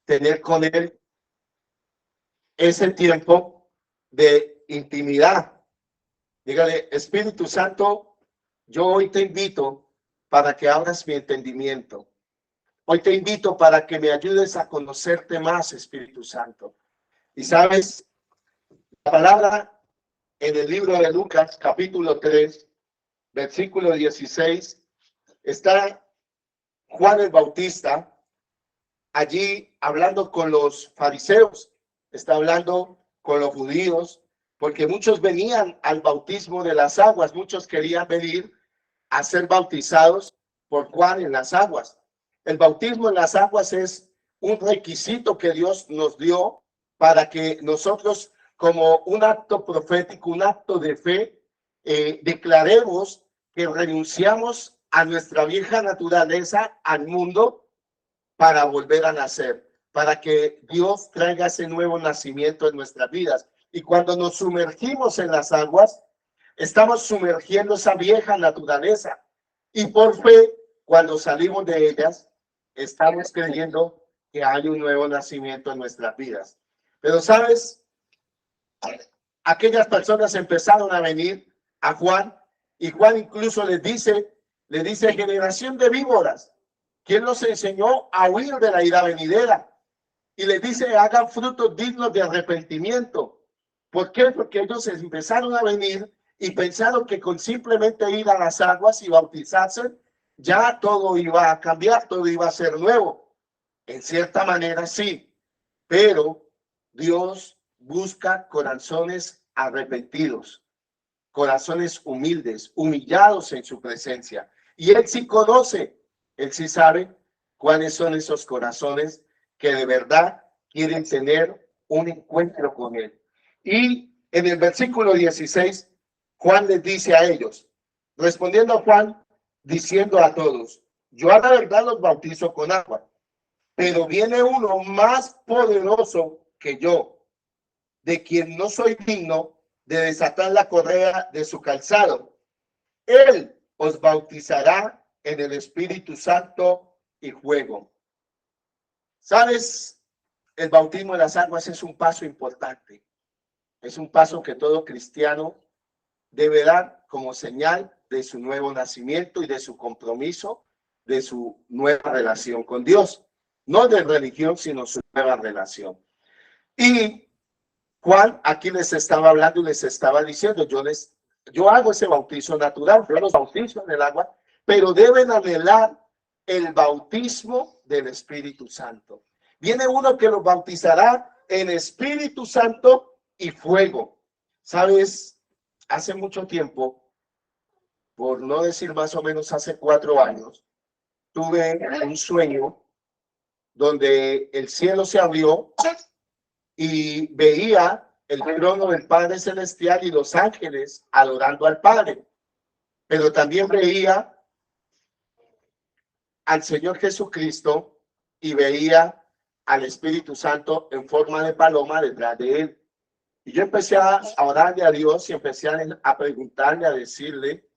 tener con Él ese tiempo de intimidad. Dígale, Espíritu Santo, yo hoy te invito para que abras mi entendimiento. Hoy te invito para que me ayudes a conocerte más, Espíritu Santo. Y sabes, la palabra en el libro de Lucas, capítulo 3, versículo 16, está Juan el Bautista allí hablando con los fariseos, está hablando con los judíos, porque muchos venían al bautismo de las aguas, muchos querían venir a ser bautizados por Juan en las aguas. El bautismo en las aguas es un requisito que Dios nos dio para que nosotros, como un acto profético, un acto de fe, declaremos que renunciamos a nuestra vieja naturaleza, al mundo, para volver a nacer, para que Dios traiga ese nuevo nacimiento en nuestras vidas. Y cuando nos sumergimos en las aguas, estamos sumergiendo esa vieja naturaleza. Y por fe, cuando salimos de ellas, estamos creyendo que hay un nuevo nacimiento en nuestras vidas. Pero, ¿sabes? Aquellas personas empezaron a venir a Juan, y Juan incluso les dice, generación de víboras, ¿quién los enseñó a huir de la ira venidera? Y les dice, hagan frutos dignos de arrepentimiento. ¿Por qué? Porque ellos empezaron a venir y pensaron que con simplemente ir a las aguas y bautizarse, ya todo iba a cambiar, todo iba a ser nuevo. En cierta manera sí, pero Dios busca corazones arrepentidos, corazones humildes, humillados en su presencia. Y Él sí conoce, Él sí sabe cuáles son esos corazones que de verdad quieren tener un encuentro con Él. Y en el versículo 16, Juan les dice a ellos, respondiendo a Juan, diciendo a todos, yo a la verdad los bautizo con agua, pero viene uno más poderoso que yo, de quien no soy digno de desatar la correa de su calzado. Él os bautizará en el Espíritu Santo y fuego. ¿Sabes? El bautismo en las aguas es un paso importante. Es un paso que todo cristiano debe dar como señal de su nuevo nacimiento y de su compromiso, de su nueva relación con Dios. No de religión, sino su nueva relación. Y Juan aquí les estaba hablando y les estaba diciendo, yo hago ese bautizo natural, yo los bautizo en el agua, pero deben anhelar el bautismo del Espíritu Santo. Viene uno que los bautizará en Espíritu Santo y fuego. ¿Sabes? Hace mucho tiempo, por no decir más o menos hace 4 años, tuve un sueño donde el cielo se abrió y veía el trono del Padre Celestial y los ángeles adorando al Padre. Pero también veía al Señor Jesucristo y veía al Espíritu Santo en forma de paloma detrás de él. Y yo empecé a orarle a Dios y empecé a preguntarle, a decirle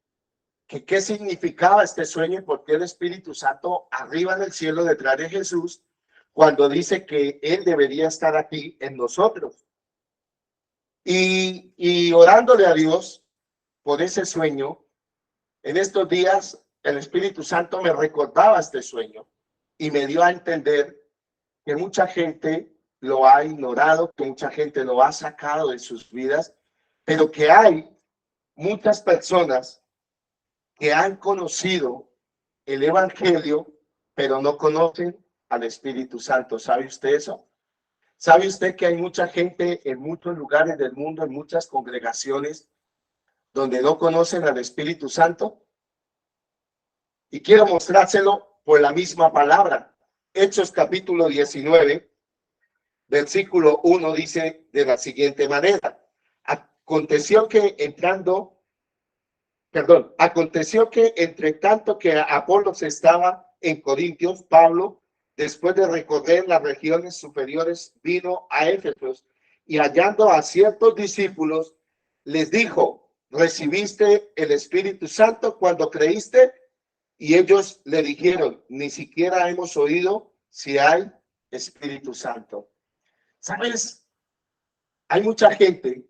que qué significaba este sueño y por qué el Espíritu Santo arriba en el cielo detrás de Jesús, cuando dice que Él debería estar aquí en nosotros. Y orándole a Dios por ese sueño, en estos días el Espíritu Santo me recordaba este sueño y me dio a entender que mucha gente lo ha ignorado, que mucha gente lo ha sacado de sus vidas, pero que hay muchas personas que han conocido el Evangelio, pero no conocen al Espíritu Santo. ¿Sabe usted eso? ¿Sabe usted que hay mucha gente en muchos lugares del mundo, en muchas congregaciones, donde no conocen al Espíritu Santo? Y quiero mostrárselo por la misma palabra. Hechos capítulo 19, versículo 1 dice de la siguiente manera. Aconteció que entre tanto que Apolos estaba en Corintios, Pablo, después de recorrer las regiones superiores, vino a Éfeso y hallando a ciertos discípulos, les dijo, ¿recibiste el Espíritu Santo cuando creíste? Y ellos le dijeron, ni siquiera hemos oído si hay Espíritu Santo. ¿Sabes? Hay mucha gente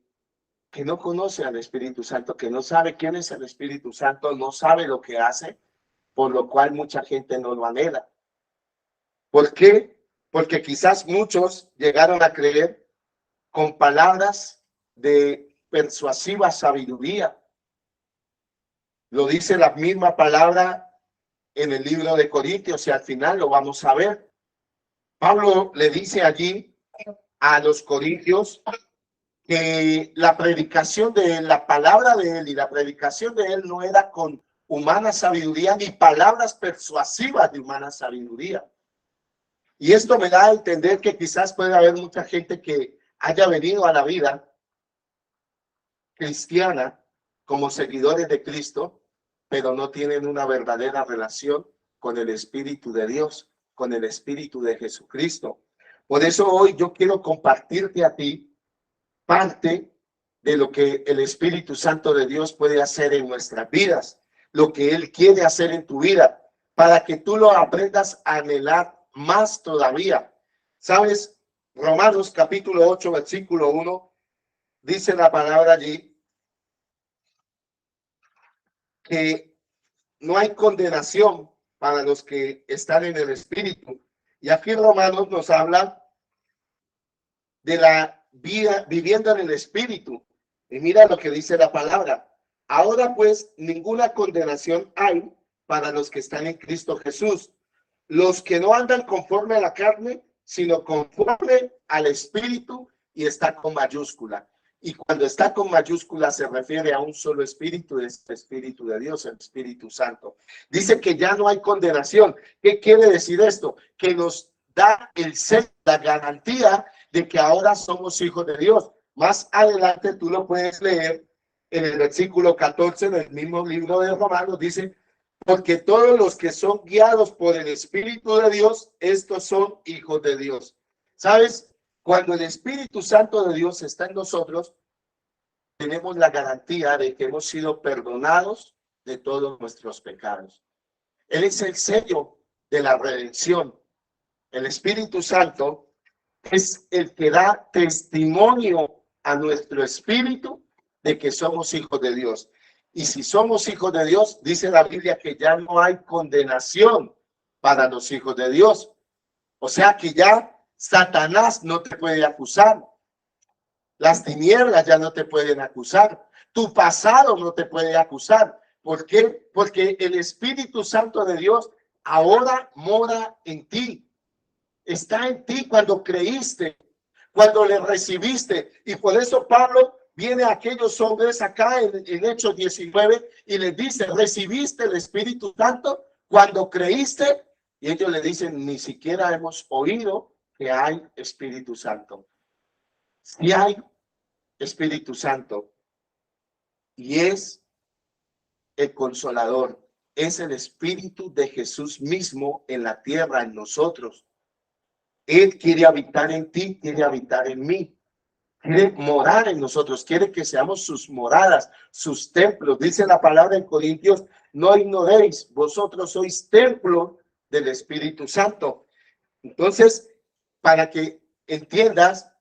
que no conoce al Espíritu Santo, que no sabe quién es el Espíritu Santo, no sabe lo que hace, por lo cual mucha gente no lo anhela. ¿Por qué? Porque quizás muchos llegaron a creer con palabras de persuasiva sabiduría. Lo dice la misma palabra en el libro de Corintios y al final lo vamos a ver. Pablo le dice allí a los corintios que la predicación de él, la palabra de él y la predicación de él no era con humana sabiduría ni palabras persuasivas de humana sabiduría. Y esto me da a entender que quizás puede haber mucha gente que haya venido a la vida cristiana como seguidores de Cristo, pero no tienen una verdadera relación con el Espíritu de Dios, con el Espíritu de Jesucristo. Por eso hoy yo quiero compartirte a ti parte de lo que el Espíritu Santo de Dios puede hacer en nuestras vidas, lo que Él quiere hacer en tu vida, para que tú lo aprendas a anhelar más todavía. ¿Sabes? Romanos capítulo 8, versículo 1, dice la palabra allí que no hay condenación para los que están en el Espíritu. Y aquí Romanos nos habla de la vida viviendo en el Espíritu. Y mira lo que dice la palabra. Ahora pues ninguna condenación hay para los que están en Cristo Jesús, los que no andan conforme a la carne, sino conforme al Espíritu, y está con mayúscula. Y cuando está con mayúscula se refiere a un solo espíritu, es el Espíritu de Dios, el Espíritu Santo. Dice que ya no hay condenación. ¿Qué quiere decir esto? Que nos da el sello, la garantía de que ahora somos hijos de Dios. Más adelante tú lo puedes leer en el versículo 14 del mismo libro de Romanos, dice, porque todos los que son guiados por el Espíritu de Dios, estos son hijos de Dios. ¿Sabes? Cuando el Espíritu Santo de Dios está en nosotros, tenemos la garantía de que hemos sido perdonados de todos nuestros pecados. Él es el sello de la redención. El Espíritu Santo es el que da testimonio a nuestro espíritu de que somos hijos de Dios. Y si somos hijos de Dios, dice la Biblia que ya no hay condenación para los hijos de Dios. O sea que ya Satanás no te puede acusar. Las tinieblas ya no te pueden acusar. Tu pasado no te puede acusar. ¿Por qué? Porque el Espíritu Santo de Dios ahora mora en ti. Está en ti cuando creíste, cuando le recibiste. Y por eso Pablo viene a aquellos hombres acá en Hechos 19 y les dice, ¿recibiste el Espíritu Santo cuando creíste? Y ellos le dicen, ni siquiera hemos oído que hay Espíritu Santo. Sí hay Espíritu Santo y es el Consolador, es el Espíritu de Jesús mismo en la tierra, en nosotros. Él quiere habitar en ti, quiere habitar en mí, quiere morar en nosotros, quiere que seamos sus moradas, sus templos. Dice la palabra en Corintios, no ignoréis, vosotros sois templo del Espíritu Santo. Entonces, para que entiendas,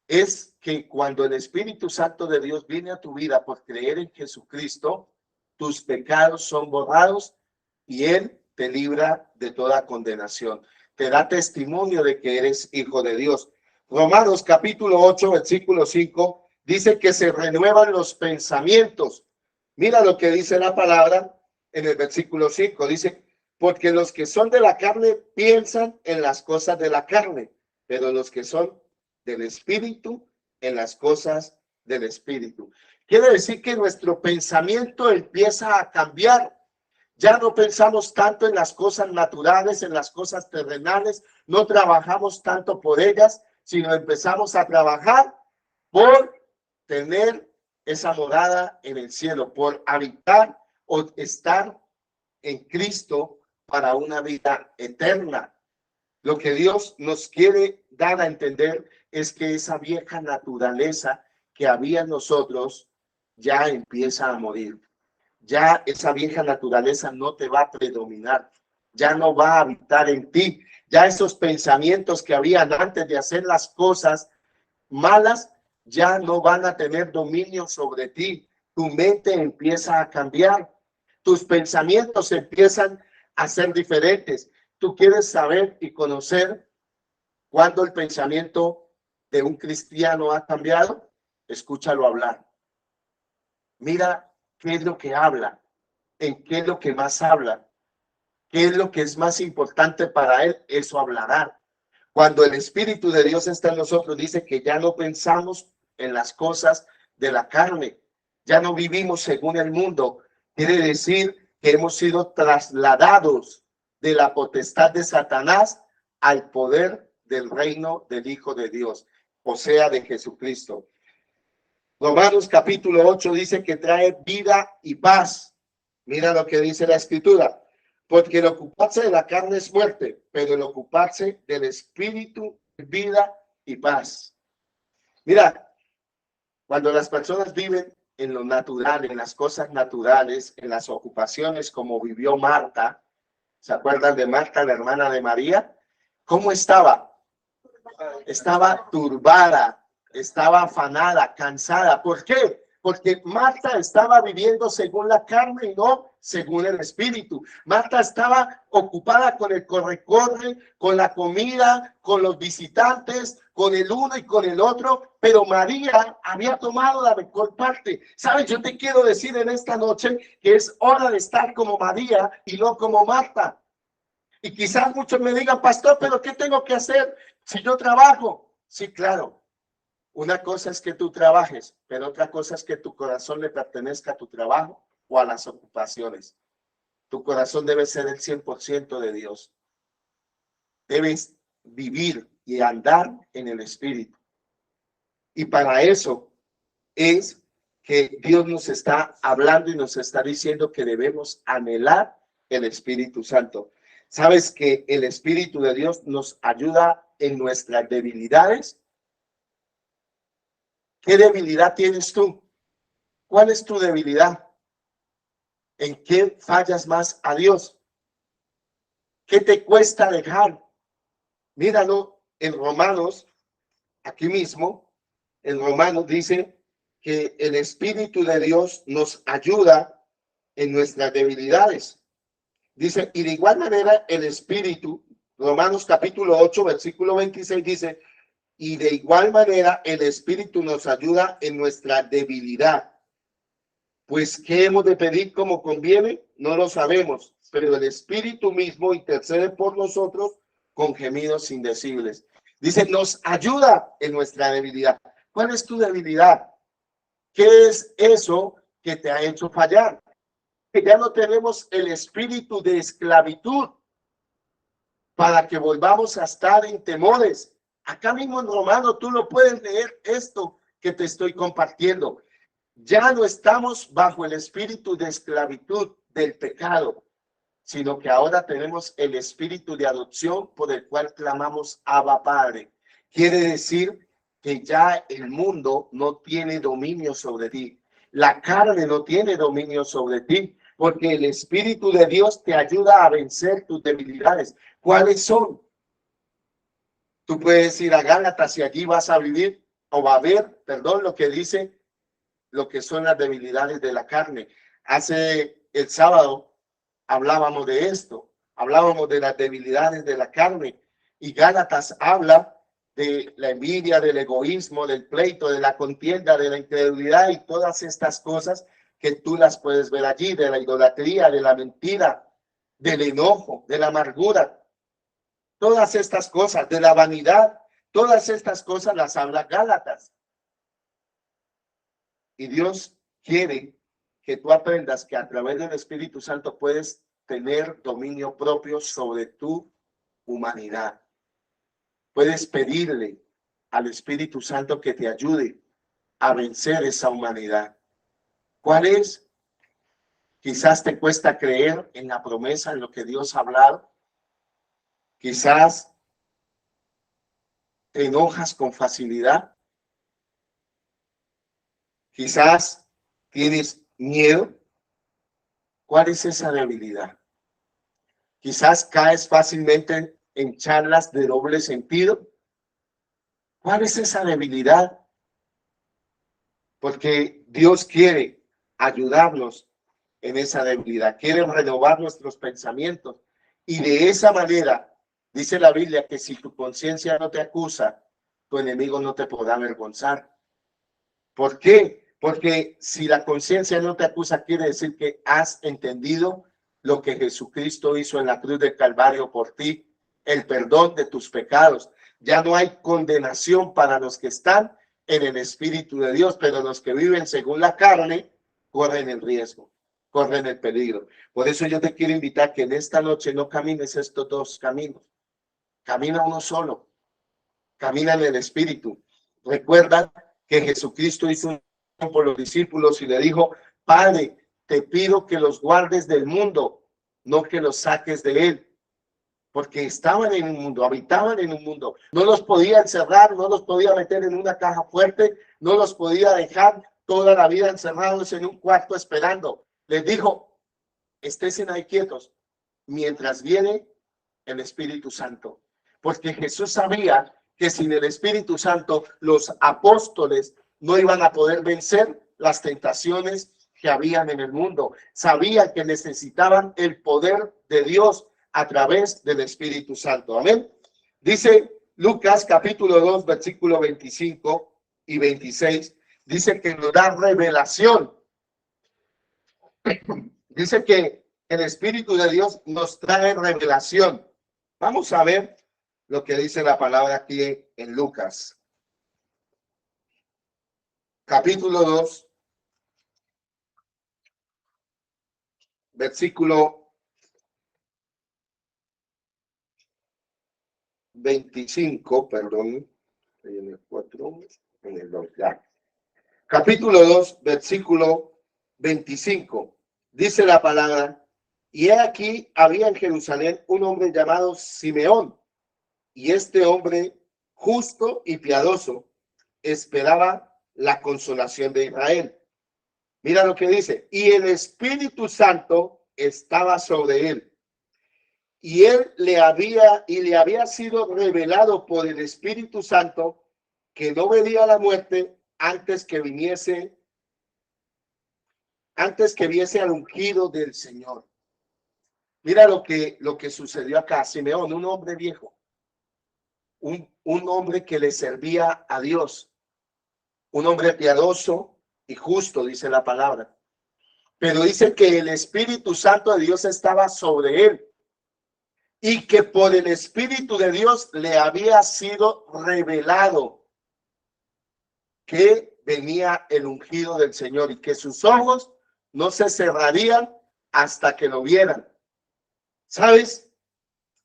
es que cuando el Espíritu Santo de Dios viene a tu vida por creer en Jesucristo, tus pecados son borrados y Él te libra de toda condenación. Te da testimonio de que eres hijo de Dios. Romanos capítulo 8, versículo 5, dice que se renuevan los pensamientos. Mira lo que dice la palabra en el versículo 5. Dice, porque los que son de la carne piensan en las cosas de la carne, pero los que son del Espíritu en las cosas del Espíritu. Quiere decir que nuestro pensamiento empieza a cambiar. Ya no pensamos tanto en las cosas naturales, en las cosas terrenales, no trabajamos tanto por ellas, sino empezamos a trabajar por tener esa morada en el cielo, por habitar o estar en Cristo para una vida eterna. Lo que Dios nos quiere dar a entender es que esa vieja naturaleza que había en nosotros ya empieza a morir. Ya esa vieja naturaleza no te va a predominar, ya no va a habitar en ti. Ya esos pensamientos que habían antes de hacer las cosas malas ya no van a tener dominio sobre ti. Tu mente empieza a cambiar. Tus pensamientos empiezan a ser diferentes. Tú quieres saber y conocer cuándo el pensamiento de un cristiano ha cambiado. Escúchalo hablar. Mira qué es lo que habla, en qué es lo que más habla, qué es lo que es más importante para él, eso hablará. Cuando el Espíritu de Dios está en nosotros, dice que ya no pensamos en las cosas de la carne, ya no vivimos según el mundo. Quiere decir que hemos sido trasladados de la potestad de Satanás al poder del reino del Hijo de Dios, o sea, de Jesucristo. Romanos capítulo 8 dice que trae vida y paz. Mira lo que dice la Escritura. Porque el ocuparse de la carne es muerte, pero el ocuparse del Espíritu es vida y paz. Mira, cuando las personas viven en lo natural, en las cosas naturales, en las ocupaciones como vivió Marta, ¿se acuerdan de Marta, la hermana de María? ¿Cómo estaba? Estaba turbada, estaba afanada, cansada. ¿Por qué? Porque Marta estaba viviendo según la carne y no según el espíritu. Marta estaba ocupada con el corre-corre, con la comida, con los visitantes, con el uno y con el otro, pero María había tomado la mejor parte. ¿Sabes? Yo te quiero decir en esta noche que es hora de estar como María y no como Marta. Y quizás muchos me digan, pastor, ¿pero qué tengo que hacer si yo trabajo? Sí, claro. Una cosa es que tú trabajes, pero otra cosa es que tu corazón le pertenezca a tu trabajo o a las ocupaciones. Tu corazón debe ser el 100% de Dios. Debes vivir y andar en el Espíritu. Y para eso es que Dios nos está hablando y nos está diciendo que debemos anhelar el Espíritu Santo. ¿Sabes que el Espíritu de Dios nos ayuda en nuestras debilidades? ¿Qué debilidad tienes tú? ¿Cuál es tu debilidad? ¿En qué fallas más a Dios? ¿Qué te cuesta dejar? Míralo en Romanos, aquí mismo, en Romanos dice que el Espíritu de Dios nos ayuda en nuestras debilidades. Dice, y de igual manera el Espíritu, Romanos capítulo 8, versículo 26 dice, y de igual manera el Espíritu nos ayuda en nuestra debilidad. Pues, ¿qué hemos de pedir como conviene? No lo sabemos, pero el Espíritu mismo intercede por nosotros con gemidos indecibles. Dice, nos ayuda en nuestra debilidad. ¿Cuál es tu debilidad? ¿Qué es eso que te ha hecho fallar? Que ya no tenemos el espíritu de esclavitud para que volvamos a estar en temores. Acá mismo en Romano tú lo puedes leer esto que te estoy compartiendo. Ya no estamos bajo el espíritu de esclavitud del pecado, sino que ahora tenemos el espíritu de adopción por el cual clamamos Abba Padre. Quiere decir que ya el mundo no tiene dominio sobre ti. La carne no tiene dominio sobre ti, porque el Espíritu de Dios te ayuda a vencer tus debilidades. ¿Cuáles son? Tú puedes ir a Gálatas y allí vas a vivir, o va a ver, perdón, lo que dice, lo que son las debilidades de la carne. Hace el sábado hablábamos de esto, hablábamos de las debilidades de la carne, y Gálatas habla de la envidia, del egoísmo, del pleito, de la contienda, de la incredulidad y todas estas cosas que tú las puedes ver allí, de la idolatría, de la mentira, del enojo, de la amargura, todas estas cosas, de la vanidad, todas estas cosas las habla Gálatas. Y Dios quiere que tú aprendas que a través del Espíritu Santo puedes tener dominio propio sobre tu humanidad. Puedes pedirle al Espíritu Santo que te ayude a vencer esa humanidad. ¿Cuál es? Quizás te cuesta creer en la promesa, en lo que Dios ha hablado. Quizás te enojas con facilidad. Quizás tienes miedo. ¿Cuál es esa debilidad? Quizás caes fácilmente en charlas de doble sentido? ¿Cuál es esa debilidad? Porque Dios quiere ayudarnos en esa debilidad, quiere renovar nuestros pensamientos. Y de esa manera, dice la Biblia que si tu conciencia no te acusa, tu enemigo no te podrá avergonzar. ¿Por qué? Porque si la conciencia no te acusa, quiere decir que has entendido lo que Jesucristo hizo en la cruz del Calvario por ti, el perdón de tus pecados. Ya no hay condenación para los que están en el Espíritu de Dios, pero los que viven según la carne corren el riesgo, corren el peligro. Por eso yo te quiero invitar que en esta noche no camines estos dos caminos. Camina uno solo. Camina en el Espíritu. Recuerda que Jesucristo hizo un por los discípulos y le dijo: Padre, te pido que los guardes del mundo, no que los saques de él. Porque estaban en un mundo, habitaban en un mundo. No los podía encerrar, no los podía meter en una caja fuerte, no los podía dejar toda la vida encerrados en un cuarto esperando. Les dijo: estén ahí quietos mientras viene el Espíritu Santo. Porque Jesús sabía que sin el Espíritu Santo los apóstoles no iban a poder vencer las tentaciones que habían en el mundo. Sabían que necesitaban el poder de Dios a través del Espíritu Santo. Amén. Dice Lucas capítulo 2, versículo 25 y 26. Dice que nos da revelación. Dice que el Espíritu de Dios nos trae revelación. Vamos a ver lo que dice la palabra aquí en Lucas. Capítulo 2, versículo 25, perdón, en el 4, en el 2, ya. Capítulo 2, versículo 25. Dice la palabra: y he aquí había en Jerusalén un hombre llamado Simeón, y este hombre justo y piadoso esperaba la consolación de Israel. Mira lo que dice: y el Espíritu Santo estaba sobre él, y le había sido revelado por el Espíritu Santo que no vería la muerte antes que viese al ungido del Señor. Mira lo que sucedió acá. Simeón, un hombre viejo, un hombre que le servía a Dios, un hombre piadoso y justo, dice la palabra. Pero dice que el Espíritu Santo de Dios estaba sobre él y que por el Espíritu de Dios le había sido revelado que venía el ungido del Señor y que sus ojos no se cerrarían hasta que lo vieran. ¿Sabes?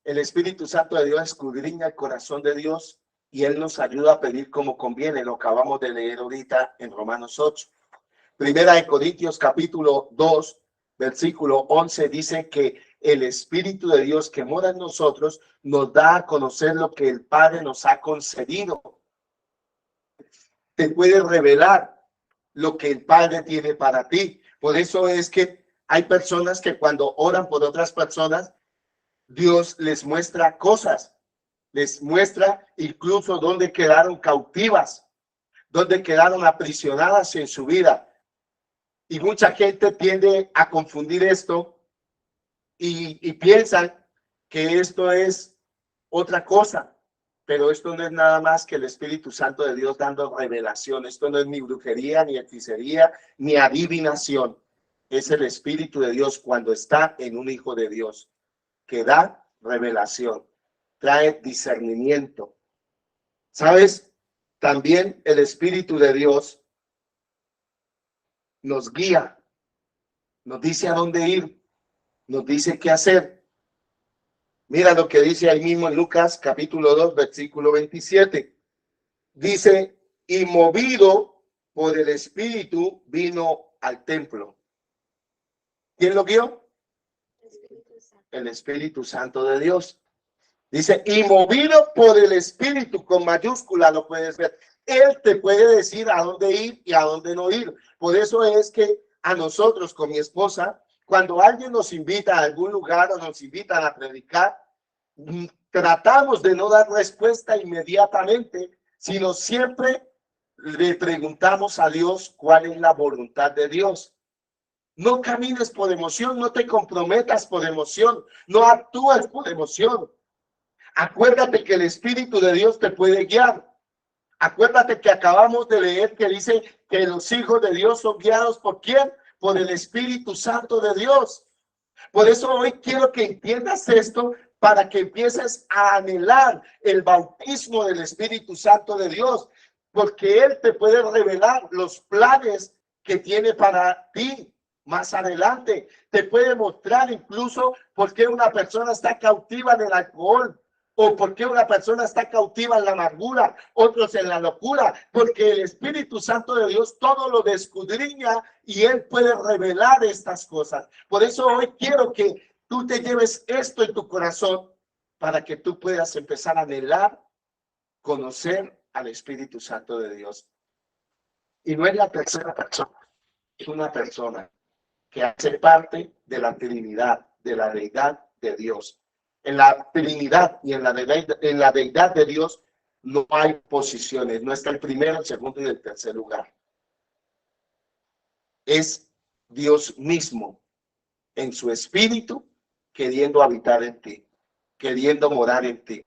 El Espíritu Santo de Dios escudriña el corazón de Dios y Él nos ayuda a pedir como conviene. Lo acabamos de leer ahorita en Romanos 8. Primera de Corintios capítulo 2, versículo 11 dice que el Espíritu de Dios que mora en nosotros nos da a conocer lo que el Padre nos ha concedido. Te puede revelar lo que el Padre tiene para ti. Por eso es que hay personas que cuando oran por otras personas, Dios les muestra cosas, les muestra incluso dónde quedaron cautivas, dónde quedaron aprisionadas en su vida. Y mucha gente tiende a confundir esto y piensan que esto es otra cosa, pero esto no es nada más que el Espíritu Santo de Dios dando revelación. Esto no es ni brujería, ni hechicería, ni adivinación. Es el Espíritu de Dios cuando está en un hijo de Dios, que da revelación, trae discernimiento. ¿Sabes? También el Espíritu de Dios nos guía, nos dice a dónde ir, nos dice qué hacer. Mira lo que dice ahí mismo en Lucas capítulo 2, versículo 27. Dice: y movido por el Espíritu vino al templo. ¿Quién lo guió? El Espíritu Santo de Dios. Dice: y movido por el Espíritu, con mayúscula lo puedes ver. Él te puede decir a dónde ir y a dónde no ir. Por eso es que a nosotros con mi esposa, cuando alguien nos invita a algún lugar o nos invitan a predicar, tratamos de no dar respuesta inmediatamente, sino siempre le preguntamos a Dios cuál es la voluntad de Dios. No camines por emoción, no te comprometas por emoción, no actúes por emoción. Acuérdate que el Espíritu de Dios te puede guiar. Acuérdate que acabamos de leer que dice que los hijos de Dios son guiados ¿por quién? Por el Espíritu Santo de Dios. Por eso hoy quiero que entiendas esto para que empieces a anhelar el bautismo del Espíritu Santo de Dios, porque Él te puede revelar los planes que tiene para ti más adelante. Te puede mostrar incluso por qué una persona está cautiva en el alcohol, o por qué una persona está cautiva en la amargura, otros en la locura, porque el Espíritu Santo de Dios todo lo escudriña y Él puede revelar estas cosas. Por eso hoy quiero que tú te lleves esto en tu corazón para que tú puedas empezar a anhelar, conocer al Espíritu Santo de Dios. Y no es la tercera persona, es una persona que hace parte de la Trinidad, de la deidad de Dios. En la Trinidad y en la deidad de Dios no hay posiciones, no está el primero, el segundo y el tercer lugar. Es Dios mismo en su espíritu queriendo habitar en ti, queriendo morar en ti,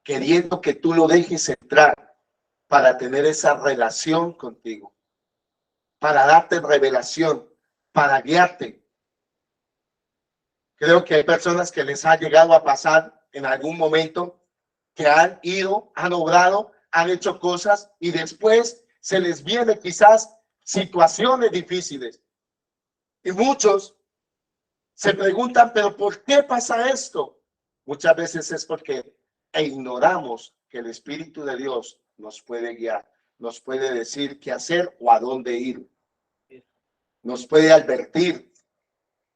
queriendo que tú lo dejes entrar para tener esa relación contigo, para darte revelación, para guiarte. Creo que hay personas que les ha llegado a pasar en algún momento que han ido, han obrado, han hecho cosas y después se les viene quizás situaciones difíciles. Y muchos se preguntan, pero ¿por qué pasa esto? Muchas veces es porque ignoramos que el Espíritu de Dios nos puede guiar, nos puede decir qué hacer o a dónde ir, nos puede advertir.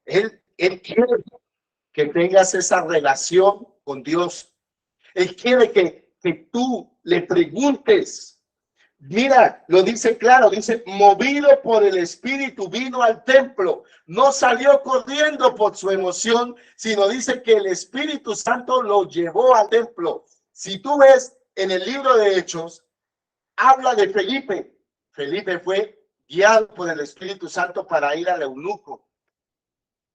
Él quiere que tengas esa relación con Dios. Él quiere que tú le preguntes. Mira, lo dice claro, dice, movido por el Espíritu vino al templo. No salió corriendo por su emoción, sino dice que el Espíritu Santo lo llevó al templo. Si tú ves en el libro de Hechos, habla de Felipe. Felipe fue guiado por el Espíritu Santo para ir al eunuco,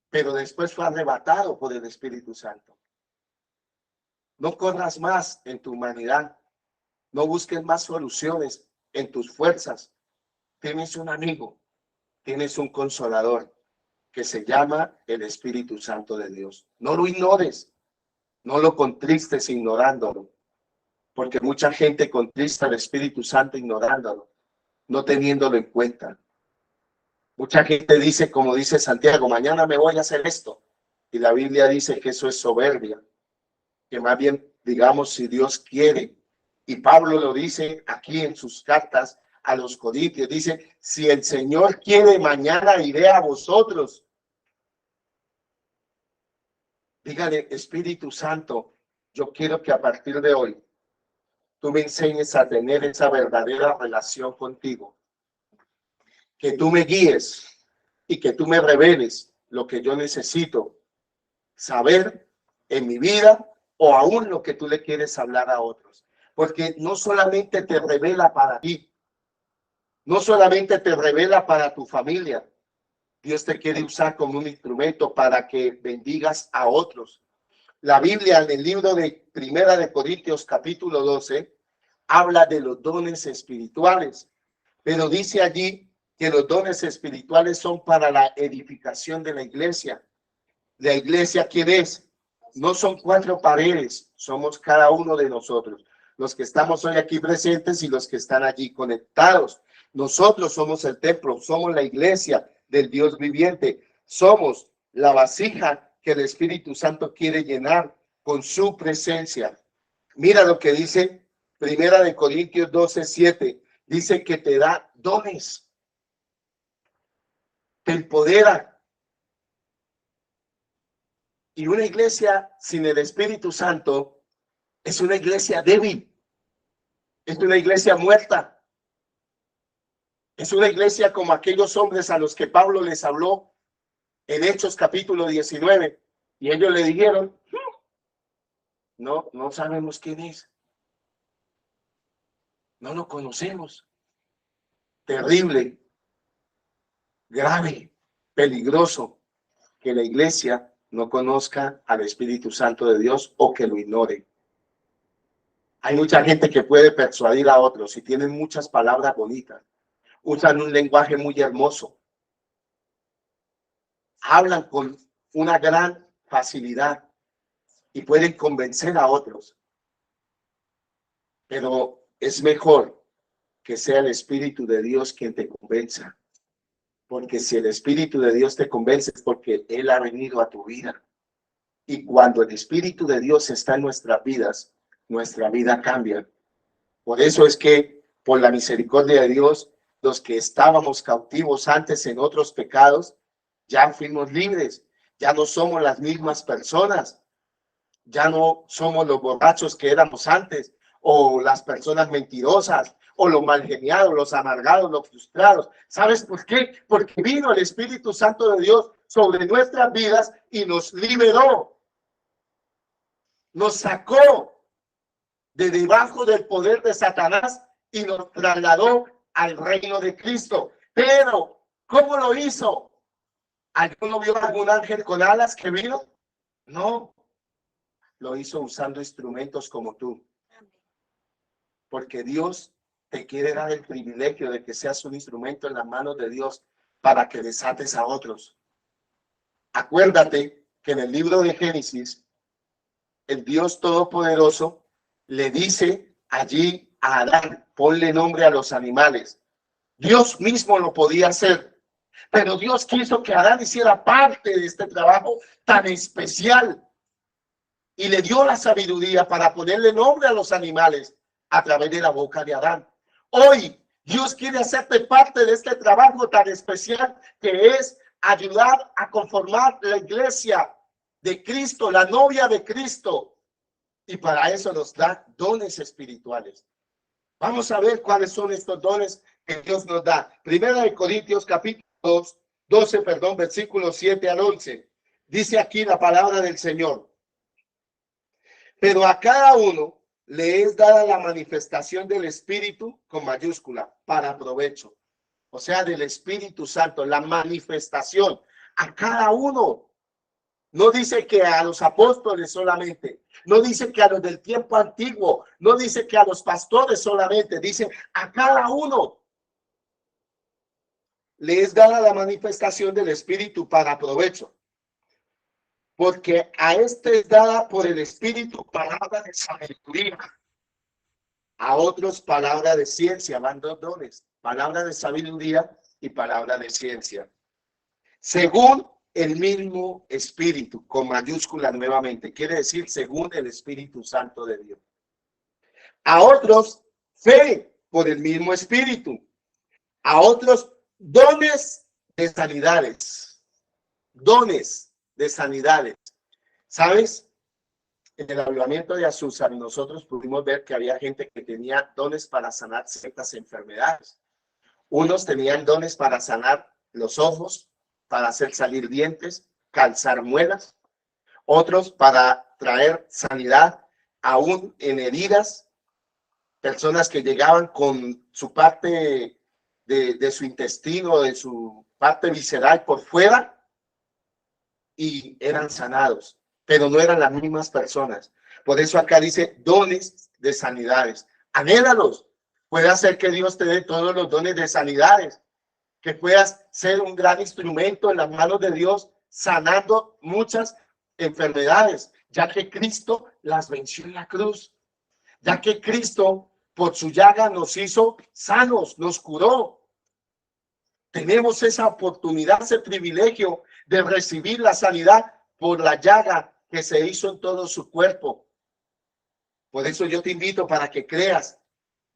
pero después fue arrebatado por el Espíritu Santo. No corras más en tu humanidad. No busques más soluciones en tus fuerzas. Tienes un amigo, tienes un consolador que se llama el Espíritu Santo de Dios. No lo ignores, no lo contristes ignorándolo, porque mucha gente contrista al Espíritu Santo ignorándolo, no teniéndolo en cuenta. Mucha gente dice, como dice Santiago, mañana me voy a hacer esto. Y la Biblia dice que eso es soberbia, que más bien digamos si Dios quiere. Y Pablo lo dice aquí en sus cartas a los Corintios, dice, si el Señor quiere, mañana iré a vosotros. Dígale, Espíritu Santo, yo quiero que a partir de hoy tú me enseñes a tener esa verdadera relación contigo, que tú me guíes y que tú me reveles lo que yo necesito saber en mi vida o aún lo que tú le quieres hablar a otros. Porque no solamente te revela para ti, no solamente te revela para tu familia. Dios te quiere usar como un instrumento para que bendigas a otros. La Biblia en el libro de Primera de Corintios capítulo 12 habla de los dones espirituales, pero dice allí que los dones espirituales son para la edificación de la iglesia. La iglesia, ¿quién es? No son cuatro paredes, somos cada uno de nosotros, los que estamos hoy aquí presentes y los que están allí conectados. Nosotros somos el templo, somos la iglesia del Dios viviente, somos la vasija que el Espíritu Santo quiere llenar con su presencia. Mira lo que dice Primera de Corintios 12:7, dice que te da dones, te empodera. Y una iglesia sin el Espíritu Santo es una iglesia débil, es una iglesia muerta, es una iglesia como aquellos hombres a los que Pablo les habló en Hechos capítulo 19, y ellos le dijeron, no sabemos quién es. No lo conocemos. Terrible, grave, peligroso que la iglesia no conozca al Espíritu Santo de Dios o que lo ignore. Hay mucha gente que puede persuadir a otros y tienen muchas palabras bonitas. Usan un lenguaje muy hermoso. Hablan con una gran facilidad y pueden convencer a otros. Pero es mejor que sea el Espíritu de Dios quien te convenza. Porque si el Espíritu de Dios te convence es porque Él ha venido a tu vida. Y cuando el Espíritu de Dios está en nuestras vidas, nuestra vida cambia. Por eso es que, por la misericordia de Dios, los que estábamos cautivos antes en otros pecados, ya fuimos libres. Ya no somos las mismas personas. Ya no somos los borrachos que éramos antes, o las personas mentirosas, o los malgeniados, los amargados, los frustrados. ¿Sabes por qué? Porque vino el Espíritu Santo de Dios sobre nuestras vidas y nos liberó. Nos sacó de debajo del poder de Satanás y nos trasladó al reino de Cristo. Pero, ¿cómo lo hizo? ¿Alguno vio algún ángel con alas que vino? No. Lo hizo usando instrumentos como tú. Porque Dios te quiere dar el privilegio de que seas un instrumento en las manos de Dios para que desates a otros. Acuérdate que en el libro de Génesis, el Dios Todopoderoso le dice allí a Adán, ponle nombre a los animales. Dios mismo lo podía hacer, pero Dios quiso que Adán hiciera parte de este trabajo tan especial y le dio la sabiduría para ponerle nombre a los animales a través de la boca de Adán. Hoy Dios quiere hacerte parte de este trabajo tan especial que es ayudar a conformar la iglesia de Cristo, la novia de Cristo. Y para eso nos da dones espirituales. Vamos a ver cuáles son estos dones que Dios nos da. Primera de Corintios capítulo 12, versículos 7 al 11. Dice aquí la palabra del Señor. Pero a cada uno le es dada la manifestación del Espíritu con mayúscula para provecho. O sea, del Espíritu Santo, la manifestación a cada uno. No dice que a los apóstoles solamente, no dice que a los del tiempo antiguo, no dice que a los pastores solamente, dice a cada uno le es dada la manifestación del Espíritu para provecho. Porque a este es dada por el Espíritu palabra de sabiduría, a otros palabra de ciencia, van dos dones, palabra de sabiduría y palabra de ciencia. Según el mismo Espíritu, con mayúsculas nuevamente, quiere decir según el Espíritu Santo de Dios. A otros, fe por el mismo Espíritu. A otros, dones de sanidades. Dones de sanidades. ¿Sabes? En el avivamiento de Azusa, nosotros pudimos ver que había gente que tenía dones para sanar ciertas enfermedades. Unos tenían dones para sanar los ojos, para hacer salir dientes, calzar muelas. Otros para traer sanidad aún en heridas. Personas que llegaban con su parte de su intestino, de su parte visceral por fuera y eran sanados, pero no eran las mismas personas. Por eso acá dice dones de sanidades. Anhélalos. Puede hacer que Dios te dé todos los dones de sanidades, que puedas ser un gran instrumento en las manos de Dios, sanando muchas enfermedades, ya que Cristo las venció en la cruz, ya que Cristo por su llaga nos hizo sanos, nos curó. Tenemos esa oportunidad, ese privilegio de recibir la sanidad por la llaga que se hizo en todo su cuerpo. Por eso yo te invito para que creas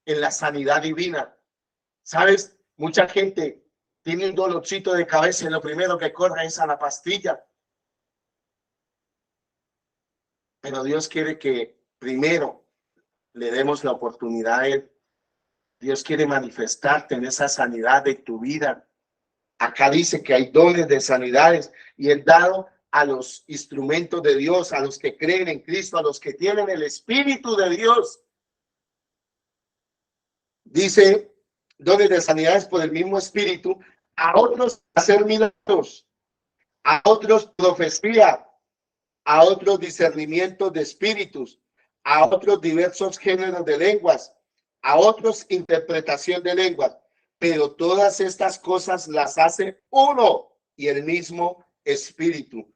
en la sanidad divina. ¿Sabes? Mucha gente tiene un dolorcito de cabeza y lo primero que corre es a la pastilla. Pero Dios quiere que primero le demos la oportunidad a Él. Dios quiere manifestarte en esa sanidad de tu vida. Acá dice que hay dones de sanidades y es dado a los instrumentos de Dios, a los que creen en Cristo, a los que tienen el Espíritu de Dios. Dice, dones de sanidades por el mismo Espíritu, a otros hacer milagros, a otros profecía, a otros discernimiento de espíritus, a otros diversos géneros de lenguas, a otros interpretación de lenguas. Pero todas estas cosas las hace uno y el mismo Espíritu,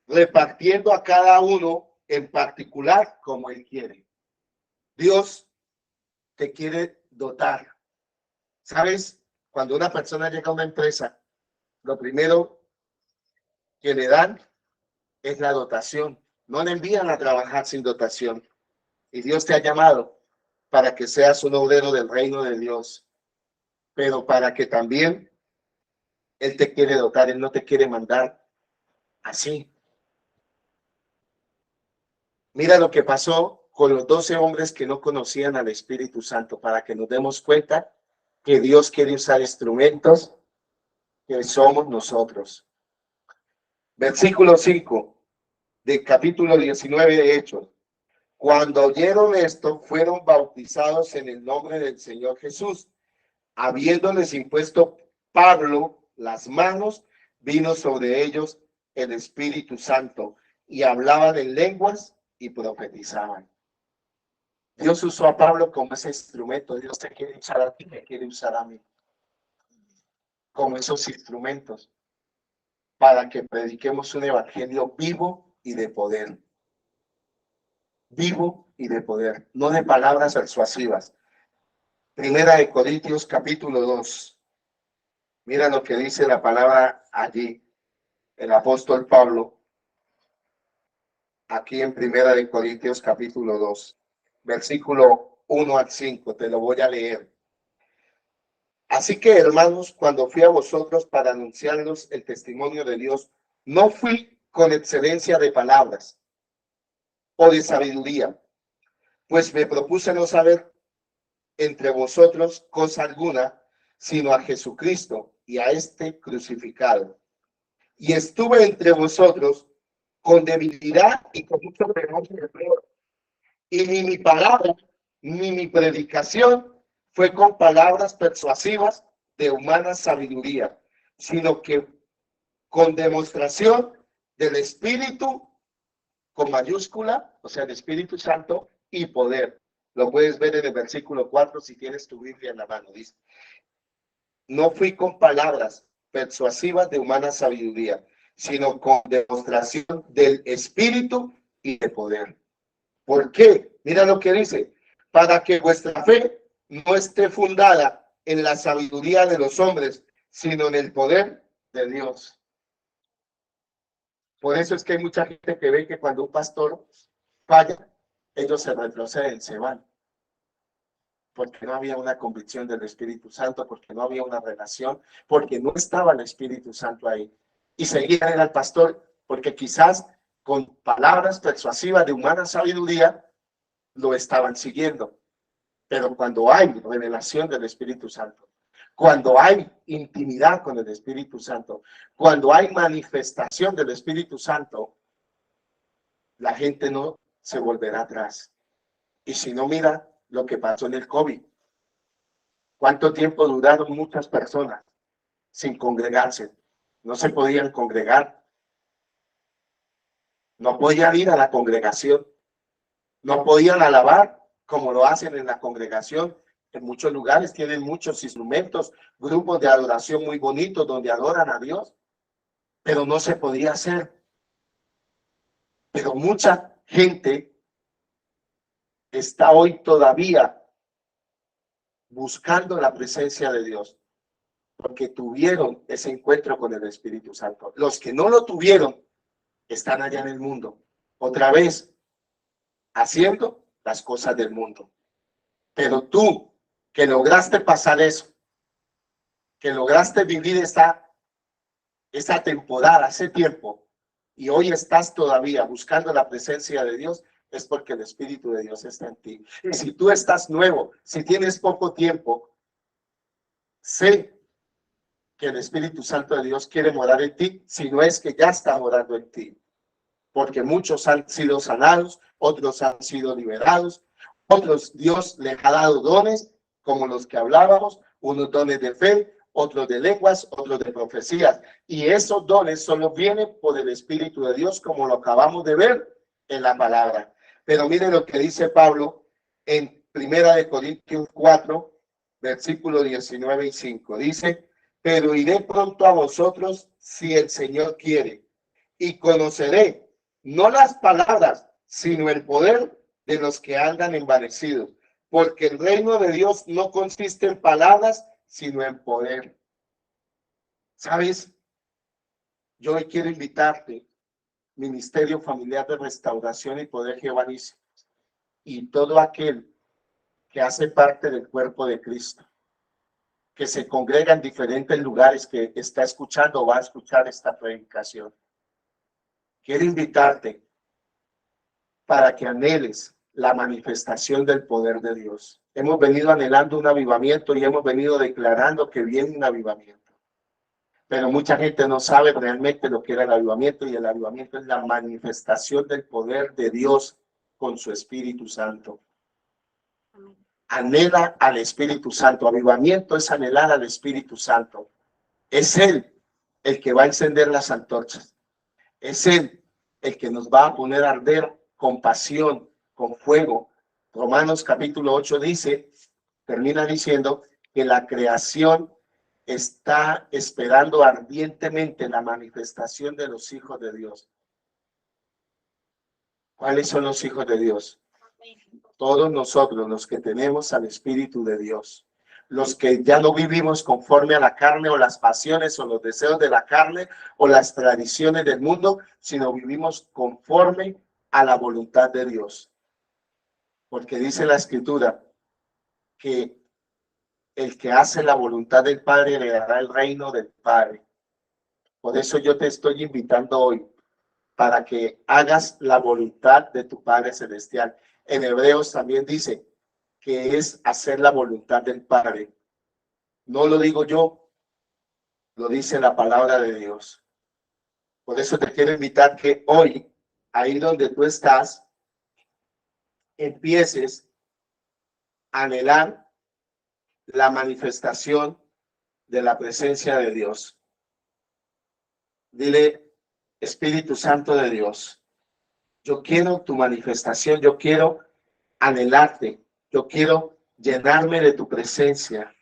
repartiendo a cada uno en particular como Él quiere. Dios te quiere dotar. ¿Sabes? Cuando una persona llega a una empresa, lo primero que le dan es la dotación. No le envían a trabajar sin dotación. Y Dios te ha llamado para que seas un obrero del reino de Dios, pero para que también Él te quiere dotar, Él no te quiere mandar así. Mira lo que pasó con los 12 hombres que no conocían al Espíritu Santo, para que nos demos cuenta que Dios quiere usar instrumentos que somos nosotros. Versículo 5 del capítulo 19 de Hechos. Cuando oyeron esto, fueron bautizados en el nombre del Señor Jesús. Habiéndoles impuesto Pablo las manos, vino sobre ellos el Espíritu Santo y hablaban en lenguas y profetizaban. Dios usó a Pablo como ese instrumento. Dios te quiere usar a ti, me quiere usar a mí como esos instrumentos para que prediquemos un evangelio vivo y de poder. Vivo y de poder, no de palabras persuasivas. Primera de Corintios capítulo 2. Mira lo que dice la palabra allí, el apóstol Pablo, aquí en Primera de Corintios capítulo 2, versículo 1 al 5, te lo voy a leer. Así que, hermanos, cuando fui a vosotros para anunciarlos el testimonio de Dios, no fui con excelencia de palabras o de sabiduría, pues me propuse no saber entre vosotros cosa alguna, sino a Jesucristo y a este crucificado. Y estuve entre vosotros con debilidad y con mucho temor de Dios. Y ni mi palabra, ni mi predicación fue con palabras persuasivas de humana sabiduría, sino que con demostración del Espíritu, con mayúscula, o sea, el Espíritu Santo y poder. Lo puedes ver en el versículo 4 si tienes tu Biblia en la mano. Dice, no fui con palabras persuasivas de humana sabiduría, sino con demostración del Espíritu y de poder. ¿Por qué? Mira lo que dice, para que vuestra fe no esté fundada en la sabiduría de los hombres, sino en el poder de Dios. Por eso es que hay mucha gente que ve que cuando un pastor falla, ellos se retroceden, se van. Porque no había una convicción del Espíritu Santo, porque no había una relación, porque no estaba el Espíritu Santo ahí. Y seguían al pastor, porque quizás con palabras persuasivas de humana sabiduría lo estaban siguiendo. Pero cuando hay revelación del Espíritu Santo, cuando hay intimidad con el Espíritu Santo, cuando hay manifestación del Espíritu Santo, la gente no se volverá atrás. Y si no, mira lo que pasó en el COVID. ¿Cuánto tiempo duraron muchas personas sin congregarse? No se podían congregar. No podían ir a la congregación. No podían alabar como lo hacen en la congregación. En muchos lugares tienen muchos instrumentos, grupos de adoración muy bonitos donde adoran a Dios, pero no se podía hacer. Pero mucha gente está hoy todavía buscando la presencia de Dios, porque tuvieron ese encuentro con el Espíritu Santo. Los que no lo tuvieron están allá en el mundo, otra vez haciendo las cosas del mundo. Pero tú, que lograste pasar eso, que lograste vivir esa temporada, ese tiempo, y hoy estás todavía buscando la presencia de Dios, es porque el Espíritu de Dios está en ti. Y si tú estás nuevo, si tienes poco tiempo, sé que el Espíritu Santo de Dios quiere morar en ti, si no es que ya está morando en ti. porque muchos han sido sanados, otros han sido liberados, otros Dios les ha dado dones, como los que hablábamos, unos dones de fe, otros de lenguas, otros de profecías. Y esos dones solo vienen por el Espíritu de Dios, como lo acabamos de ver en la palabra. Pero miren lo que dice Pablo en 1 Corintios 4, versículo 19 y 5. Dice, pero iré pronto a vosotros si el Señor quiere, y conoceré no las palabras, sino el poder de los que andan envanecidos, porque el reino de Dios no consiste en palabras, sino en poder. ¿Sabes? Yo hoy quiero invitarte, Ministerio Familiar de Restauración y Poder Jehová Nissi, y todo aquel que hace parte del cuerpo de Cristo, que se congrega en diferentes lugares, que está escuchando o va a escuchar esta predicación. Quiero invitarte para que anheles la manifestación del poder de Dios. Hemos venido anhelando un avivamiento y hemos venido declarando que viene un avivamiento. Pero mucha gente no sabe realmente lo que era el avivamiento, y el avivamiento es la manifestación del poder de Dios con su Espíritu Santo. Anhela al Espíritu Santo. Avivamiento es anhelar al Espíritu Santo. Es Él el que va a encender las antorchas. Es Él el que nos va a poner a arder con pasión, con fuego. Romanos capítulo 8 dice, termina diciendo que la creación está esperando ardientemente la manifestación de los hijos de Dios. ¿Cuáles son los hijos de Dios? Todos nosotros, los que tenemos al Espíritu de Dios. Los que ya no vivimos conforme a la carne o las pasiones o los deseos de la carne o las tradiciones del mundo, sino vivimos conforme a la voluntad de Dios. Porque dice la Escritura que el que hace la voluntad del Padre heredará el reino del Padre. Por eso yo te estoy invitando hoy para que hagas la voluntad de tu Padre Celestial. En Hebreos también dice que es hacer la voluntad del Padre. No lo digo yo, lo dice la palabra de Dios. Por eso te quiero invitar que hoy, ahí donde tú estás, empieces a anhelar la manifestación de la presencia de Dios. Dile, Espíritu Santo de Dios, yo quiero tu manifestación, yo quiero anhelarte, yo quiero llenarme de tu presencia.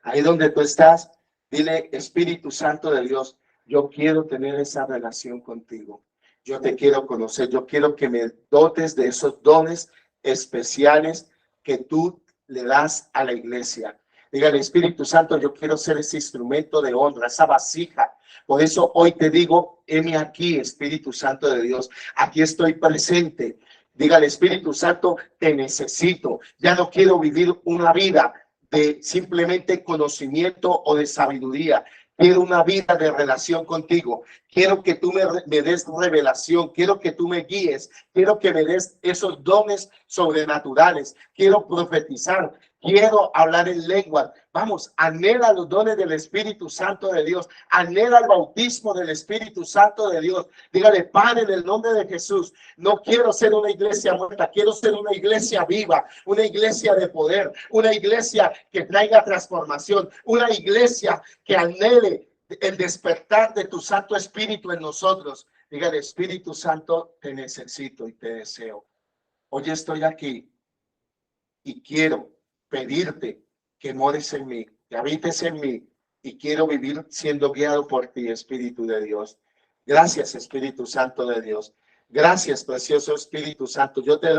Ahí donde tú estás, dile, Espíritu Santo de Dios, yo quiero tener esa relación contigo. Yo te quiero conocer, yo quiero que me dotes de esos dones especiales que tú le das a la iglesia. Dígale, Espíritu Santo, yo quiero ser ese instrumento de honra, esa vasija. Por eso hoy te digo, heme aquí, Espíritu Santo de Dios, aquí estoy presente. Dígale, Espíritu Santo, te necesito. Ya no quiero vivir una vida de simplemente conocimiento o de sabiduría. Quiero una vida de relación contigo. Quiero que tú me des revelación. Quiero que tú me guíes. Quiero que me des esos dones sobrenaturales. Quiero profetizar. Quiero hablar en lengua. Vamos, anhela los dones del Espíritu Santo de Dios. Anhela el bautismo del Espíritu Santo de Dios. Dígale, Padre, en el nombre de Jesús, no quiero ser una iglesia muerta. Quiero ser una iglesia viva, una iglesia de poder, una iglesia que traiga transformación, una iglesia que anhele el despertar de tu Santo Espíritu en nosotros. Dígale, Espíritu Santo, te necesito y te deseo. Hoy estoy aquí y quiero pedirte que mores en mí, que habites en mí, y quiero vivir siendo guiado por ti, Espíritu de Dios. Gracias, Espíritu Santo de Dios. Gracias, precioso Espíritu Santo. Yo te doy